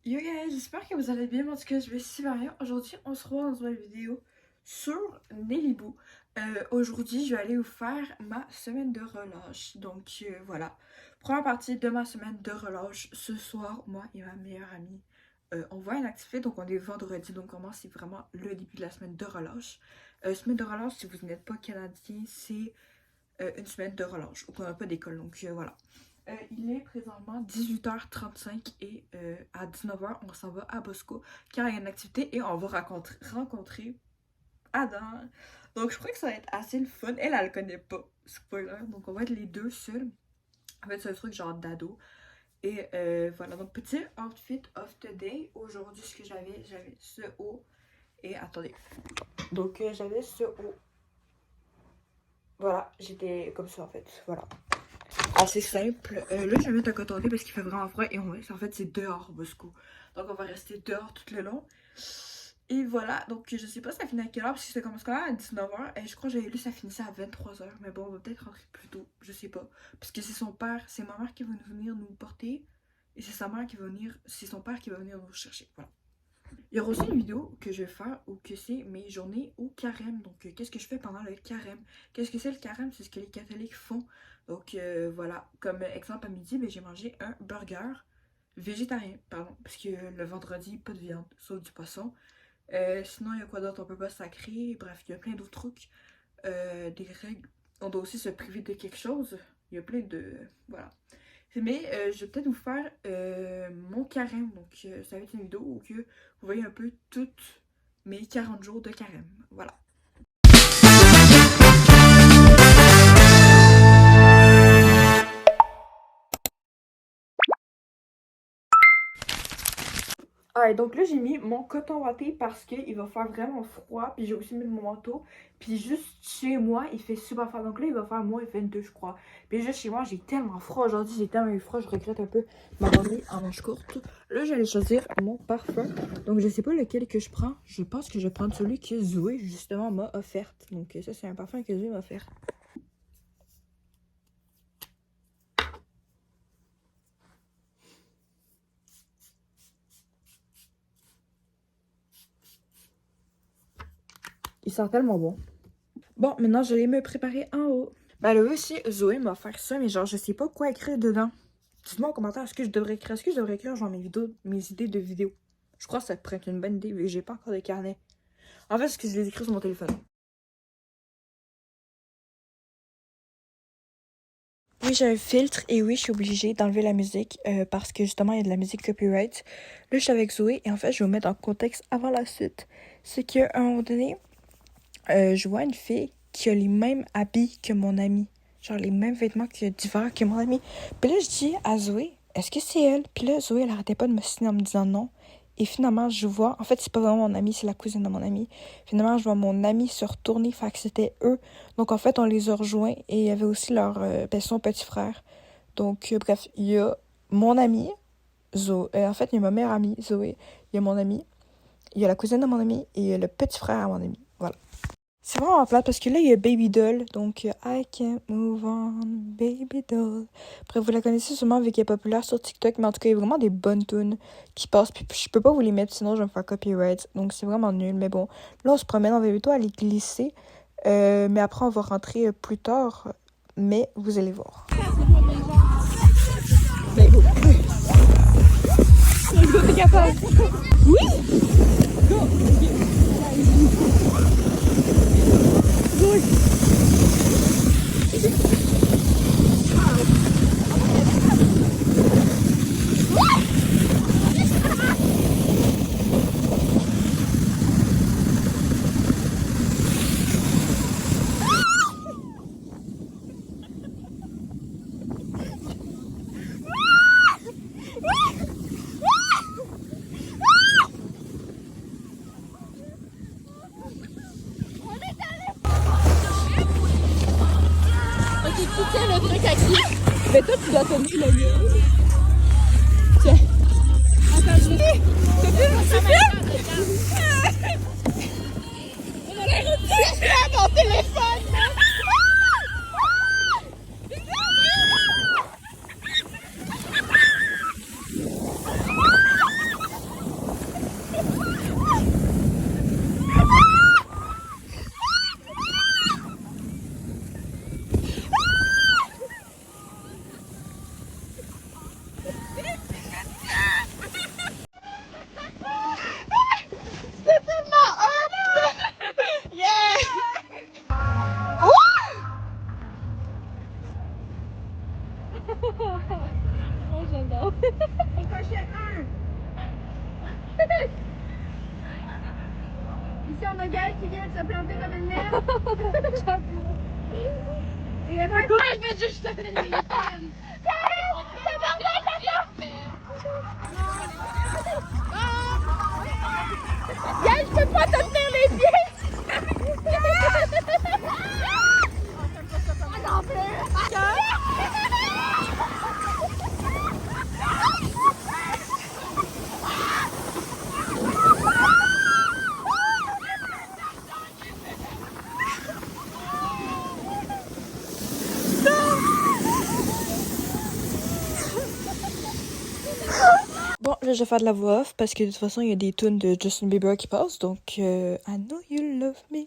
Yo guys, j'espère que vous allez bien, en tout cas je vais super bien. Aujourd'hui on se retrouve dans une vidéo sur Nelly Boo. Aujourd'hui je vais aller vous faire ma semaine de relâche. Donc voilà, première partie de ma semaine de relâche. Ce soir, moi et ma meilleure amie, on voit une activité, donc on est vendredi, donc comment c'est vraiment le début de la semaine de relâche. Semaine de relâche, si vous n'êtes pas canadien, c'est une semaine de relâche, ou qu'on n'a pas d'école, donc voilà. Il est présentement 18h35 et à 19h, on s'en va à Bosco car il y a une activité et on va rencontrer Adam. Donc je crois que ça va être assez le fun. Elle le connaît pas, spoiler. Donc on va être les deux seuls. En fait, c'est un truc genre d'ado. Et voilà, donc petit outfit of the day. Aujourd'hui, ce que j'avais ce haut. Et attendez. Donc j'avais ce haut. Voilà, j'étais comme ça en fait. Voilà. Assez simple. Là, je vais mettre un coton-tige parce qu'il fait vraiment froid et en fait, c'est dehors, Bosco. Donc, on va rester dehors tout le long. Et voilà, donc je sais pas ça finit à quelle heure parce que ça commence quand même à 19h. Et je crois que j'avais lu ça finissait à 23h. Mais bon, on va peut-être rentrer plus tôt, je sais pas. Parce que c'est son père, c'est ma mère qui va venir nous porter. Et c'est sa mère qui va venir, c'est son père qui va venir nous chercher. Voilà. Il y aura aussi une vidéo que je vais faire où que c'est mes journées au carême. Donc, qu'est-ce que je fais pendant le carême? Qu'est-ce que c'est le carême? C'est ce que les catholiques font. Donc, voilà. Comme exemple, à midi, j'ai mangé un burger végétarien, pardon. Parce que le vendredi, pas de viande, sauf du poisson. Sinon, il y a quoi d'autre? On peut pas sacrer. Bref, il y a plein d'autres trucs. Des règles. On doit aussi se priver de quelque chose. Il y a plein de... Voilà. Mais je vais peut-être vous faire mon carême. Donc, ça va être une vidéo où que vous voyez un peu toutes mes 40 jours de carême. Voilà. Ah, et donc là, j'ai mis mon coton watté parce qu'il va faire vraiment froid. Puis j'ai aussi mis mon manteau. Puis juste chez moi, il fait super froid. Donc là, il va faire moins 22, je crois. Puis juste chez moi, j'ai tellement froid aujourd'hui. J'ai tellement eu froid, je regrette un peu m'avoir mis en manche courte. Là, j'allais choisir mon parfum. Donc je sais pas lequel que je prends. Je pense que je vais prendre celui que Zoé, justement, m'a offert. Donc ça, c'est un parfum que Zoé m'a offert. Il sent tellement bon. Bon, maintenant, je vais me préparer en haut. Ben là aussi, Zoé m'a offert ça, mais genre, je sais pas quoi écrire dedans. Dites-moi en commentaire, est-ce que je devrais écrire? Est-ce que je devrais écrire genre mes idées de vidéos? Je crois que ça pourrait être une bonne idée, mais j'ai pas encore de carnet. En fait, c'est que je les écris sur mon téléphone. Oui, j'ai un filtre et oui, je suis obligée d'enlever la musique parce que justement, il y a de la musique copyright. Là, je suis avec Zoé et en fait, je vais vous mettre en contexte avant la suite. C'est qu'à un moment donné, je vois une fille qui a les mêmes habits que mon amie. Genre les mêmes vêtements d'hiver que mon amie. Puis là, je dis à Zoé, est-ce que c'est elle? Puis là, Zoé, elle arrêtait pas de me signer en me disant non. Et finalement, je vois, en fait, c'est pas vraiment mon amie, c'est la cousine de mon amie. Finalement, je vois mon amie se retourner, fait que c'était eux. Donc, en fait, on les a rejoints et il y avait aussi son petit frère. Donc, bref, il y a mon amie, Zoé. En fait, il y a ma meilleure amie, Zoé. Il y a mon amie, il y a la cousine de mon amie et il y a le petit frère à mon amie. Voilà. C'est vraiment plate parce que là, il y a Baby Doll. Donc, I can't move on, Baby Doll. Après, vous la connaissez sûrement vu qu'elle est populaire sur TikTok. Mais en tout cas, il y a vraiment des bonnes tunes qui passent. Puis, je peux pas vous les mettre sinon je vais me faire copyright. Donc, c'est vraiment nul. Mais bon, là, on se promène. On va plutôt aller glisser. Mais après, on va rentrer plus tard. Mais vous allez voir. Ben, go. Go, t'es capable. Oui! Go! Tu tiens le truc à qui? Mais toi, tu dois tenir le mur. Tiens. Attends, je vais. Tu filmes? On a l'air de mon téléphone! Ici, on a Gaël qui vient de se planter comme une merde. Et elle va être je veux juste te faire une week-end. Gaël, je peux pas te tenir les pieds. Bon, là, je vais faire de la voix off parce que de toute façon, il y a des tunes de Justin Bieber qui passent. Donc, I know you love me.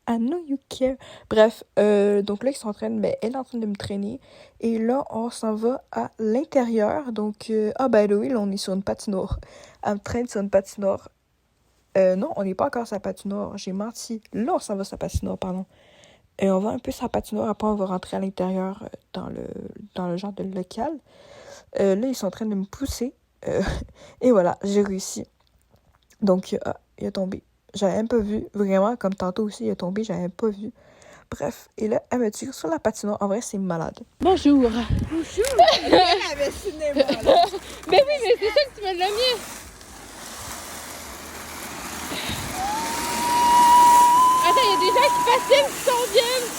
I know you care. Bref, donc là, ils sont en train de, ben, elle est en train de me traîner. Et là, on s'en va à l'intérieur. Donc, by the way, là, on est sur une patinoire. Elle me traîne sur une patinoire. Non, on n'est pas encore sur la patinoire. J'ai menti. Là, on s'en va sur la patinoire, pardon. Et on va un peu sur la patinoire. Après, on va rentrer à l'intérieur dans le genre de local. Là, ils sont en train de me pousser. Et voilà, j'ai réussi. Donc, il a tombé. J'avais même pas vu. Vraiment, comme tantôt aussi, il a tombé, j'avais même pas vu. Bref, et là, elle me tire sur la patinoire. En vrai, c'est malade. Bonjour. Bonjour! Elle avait cinéma, là. Mais oui, mais c'est ça que tu m'as de la mienne. Attends, il y a des gens qui patinent, qui s'en viennent.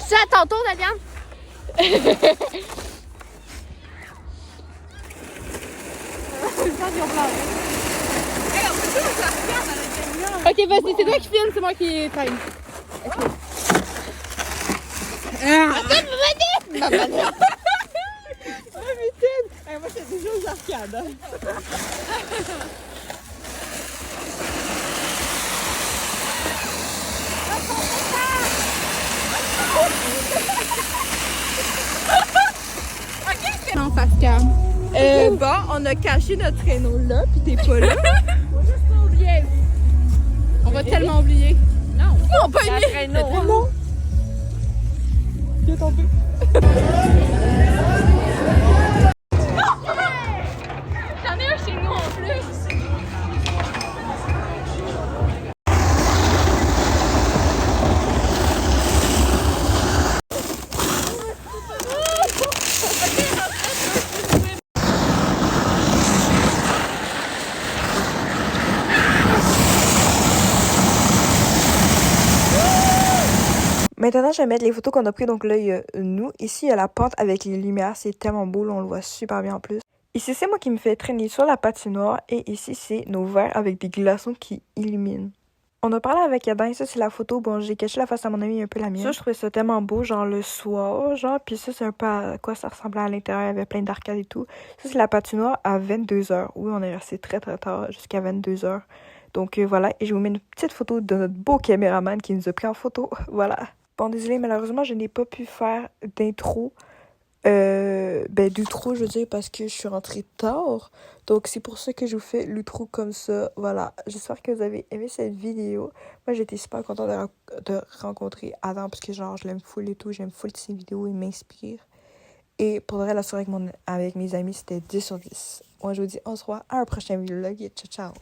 C'est à ton tour, Daliane. Ok, vas-y, c'est toi qui filme, c'est moi qui time. Moi, c'est déjà aux arcades. Non, Pascal. Bon, on a caché notre traîneau là, puis t'es pas là. On va tellement oublier. Non, pas aimé. Traîneau. Il est tombé. J'en ai un chez nous en plus. Maintenant, je vais mettre les photos qu'on a prises. Donc là, il y a nous. Ici, il y a la pente avec les lumières. C'est tellement beau. Là, on le voit super bien en plus. Ici, c'est moi qui me fais traîner sur la patinoire. Et ici, c'est nos verres avec des glaçons qui illuminent. On a parlé avec Adam. Ça, c'est la photo. Bon, j'ai caché la face à mon ami, un peu la mienne. Ça, je trouvais ça tellement beau. Genre le soir, genre. Puis ça, c'est un peu à quoi ça ressemblait à l'intérieur. Il y avait plein d'arcades et tout. Ça, c'est la patinoire à 22h. Oui, on est resté très, très tard. Jusqu'à 22h. Donc voilà. Et je vous mets une petite photo de notre beau caméraman qui nous a pris en photo. Voilà. Bon, désolé, malheureusement, je n'ai pas pu faire d'intro. D'outro, je veux dire, parce que je suis rentrée tard. Donc, c'est pour ça que je vous fais l'outro comme ça. Voilà. J'espère que vous avez aimé cette vidéo. Moi, j'étais super contente de rencontrer Adam, parce que, genre, je l'aime full et tout. J'aime full ses vidéos. Il m'inspire. Et pour le reste, la soirée avec mes amis, c'était 10 sur 10. Moi, je vous dis, on se voit à un prochain vlog. Et ciao, ciao!